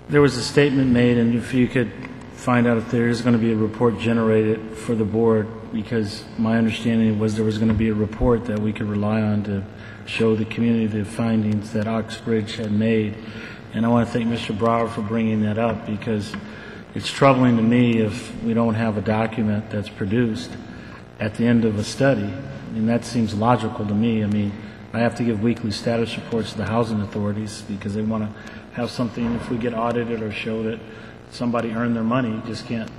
There was a statement made, and if you could find out if there is going to be a report generated for the board, because my understanding was there was going to be a report that we could rely on to show the community the findings that Oxbridge had made. And I want to thank Mr. Brower for bringing that up, because it's troubling to me if we don't have a document that's produced at the end of a study. I mean, that seems logical to me. I mean, I have to give weekly status reports to the housing authorities because they want to have something. If we get audited or show that somebody earned their money, you just can't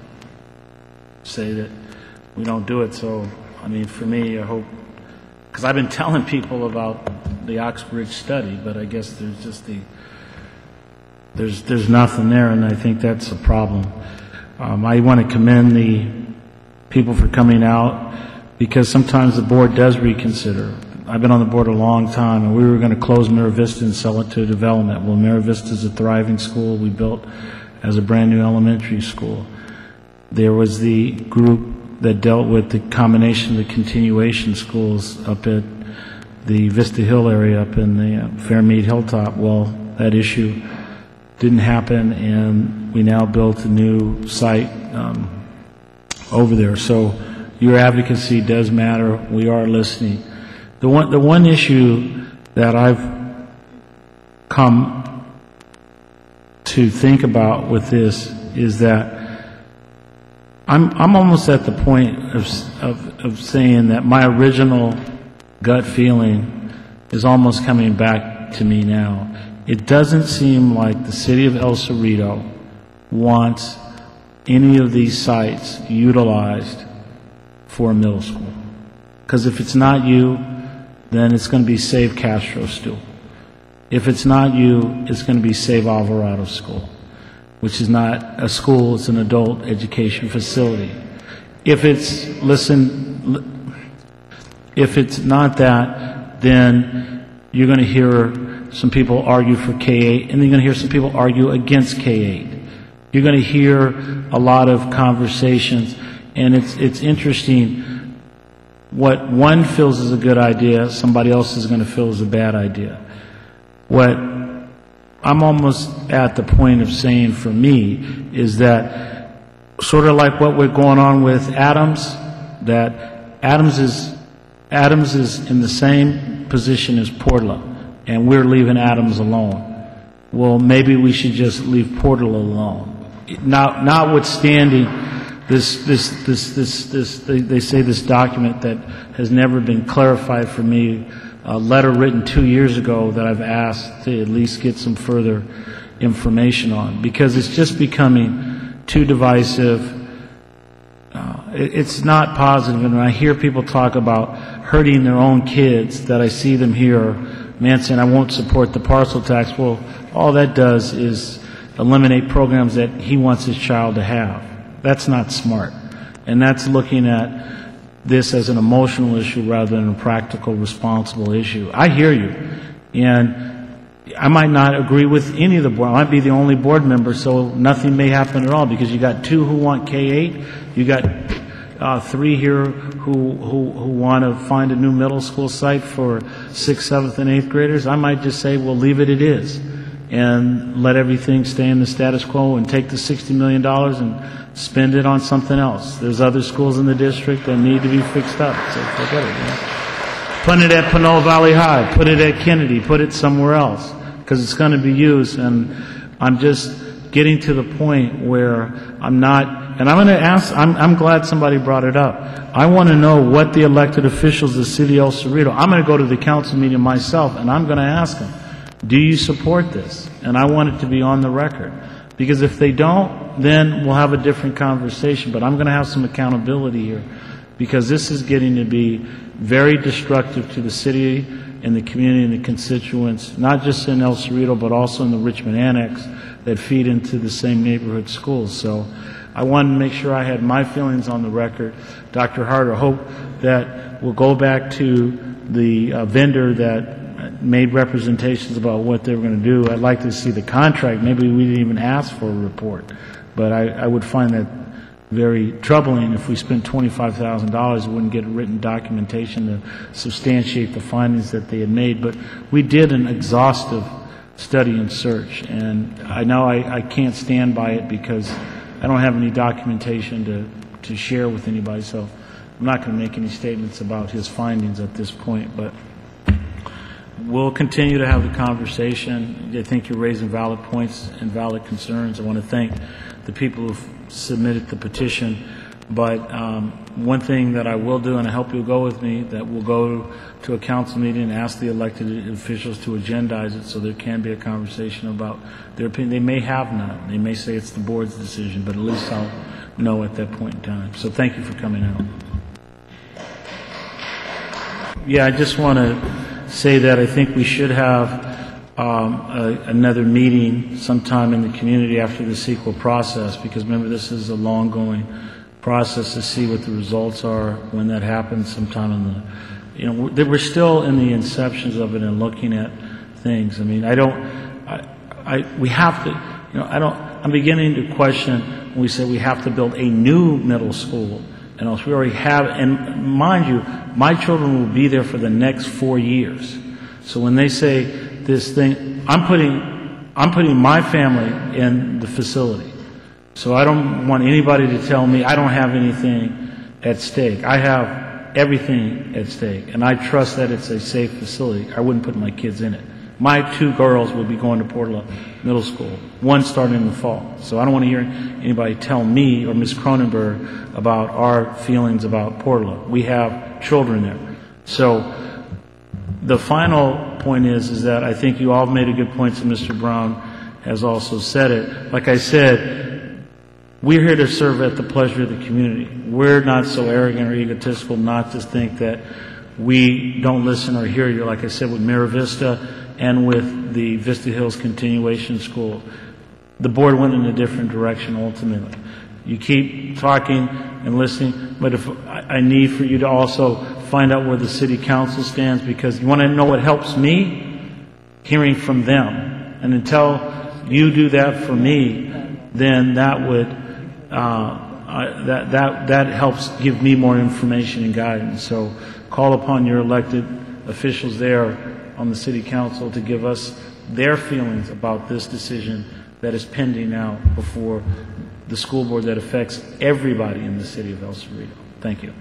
say that we don't do it. So, I mean, for me, I hope, because I've been telling people about the Oxbridge study, but I guess there's just there's nothing there, and I think that's a problem. I want to commend the people for coming out, because sometimes the board does reconsider. I've been on the board a long time, and we were going to close Mira Vista and sell it to a development. Well, Mira Vista is a thriving school we built as a brand new elementary school. There was the group that dealt with the combination of the continuation schools up at the Vista Hill area up in the Fairmead Hilltop. Well, that issue didn't happen, and we now built a new site over there. So your advocacy does matter. We are listening. The one issue that I've come to think about with this is that I'm almost at the point of saying that my original gut feeling is almost coming back to me now. It doesn't seem like the city of El Cerrito wants any of these sites utilized for a middle school. Because if it's not you, then it's going to be Save Castro School. If it's not you, it's going to be Save Alvarado School, which is not a school, it's an adult education facility. If it's, if it's not that, then you're going to hear some people argue for K-8, and then you're going to hear some people argue against K-8. You're going to hear a lot of conversations, and it's interesting. What one feels is a good idea, somebody else is going to feel is a bad idea. What I'm almost at the point of saying for me is that sort of like what we're going on with Adams, that Adams is in the same position as Portola, and we're leaving Adams alone. Well, maybe we should just leave Portola alone. Notwithstanding this, they say this document that has never been clarified for me, a letter written 2 years ago that I've asked to at least get some further information on, because it's just becoming too divisive. It's not positive, and when I hear people talk about hurting their own kids, that I see them here, man saying, I won't support the parcel tax. Well, all that does is eliminate programs that he wants his child to have. That's not smart. And that's looking at this as an emotional issue rather than a practical, responsible issue. I hear you. And I might not agree with any of the board. I might be the only board member, so nothing may happen at all, because you got 2 who want K-8. You got 3 here who want to find a new middle school site for 6th, 7th, and 8th graders. I might just say, well, leave it is, and let everything stay in the status quo, and take the $60 million and spend it on something else. There's other schools in the district that need to be fixed up, so forget it. You know? Put it at Pinole Valley High, put it at Kennedy, put it somewhere else, because it's going to be used. And I'm just getting to the point where I'm not, and I'm going to ask, I'm glad somebody brought it up. I want to know what the elected officials of the city of El Cerrito, I'm going to go to the council meeting myself, and I'm going to ask them, do you support this? And I want it to be on the record. Because if they don't, then we'll have a different conversation. But I'm going to have some accountability here, because this is getting to be very destructive to the city and the community and the constituents, not just in El Cerrito, but also in the Richmond Annex that feed into the same neighborhood schools. So I wanted to make sure I had my feelings on the record. Dr. Hart, I hope that we'll go back to the vendor that made representations about what they were going to do. I'd like to see the contract. Maybe we didn't even ask for a report. But I would find that very troubling if we spent $25,000 and wouldn't get written documentation to substantiate the findings that they had made. But we did an exhaustive study and search. And I know I can't stand by it because I don't have any documentation to share with anybody, so I'm not going to make any statements about his findings at this point, but we'll continue to have the conversation. I think you're raising valid points and valid concerns. I want to thank the people who've submitted the petition. But one thing that I will do, and I hope you'll go with me, that we'll go to a council meeting and ask the elected officials to agendize it so there can be a conversation about their opinion. They may have none. They may say it's the board's decision, but at least I'll know at that point in time. So thank you for coming out. Yeah, I just want to say that I think we should have another meeting sometime in the community after the CEQA process, because remember, this is a long-going process to see what the results are when that happens sometime in the, we're still in the inceptions of it and looking at things. I mean, we have to, I'm beginning to question when we say we have to build a new middle school. And else we already have, and mind you, my children will be there for the next 4 years. So when they say this thing, I'm putting my family in the facility. So I don't want anybody to tell me I don't have anything at stake. I have everything at stake, and I trust that it's a safe facility. I wouldn't put my kids in it. My 2 girls will be going to Portola Middle School, one starting in the fall. So I don't want to hear anybody tell me or Ms. Cronenberg about our feelings about Portola. We have children there. So the final point is that I think you all made a good point, and Mr. Brown has also said it. Like I said, we're here to serve at the pleasure of the community. We're not so arrogant or egotistical not to think that we don't listen or hear you. Like I said, with Mira Vista and with the Vista Hills Continuation School, the board went in a different direction ultimately. You keep talking and listening, but if I need for you to also find out where the city council stands, because you want to know what helps me, hearing from them. And until you do that for me, then that would that helps give me more information and guidance. So call upon your elected officials there on the city council to give us their feelings about this decision that is pending now before the school board that affects everybody in the city of El Cerrito. Thank you.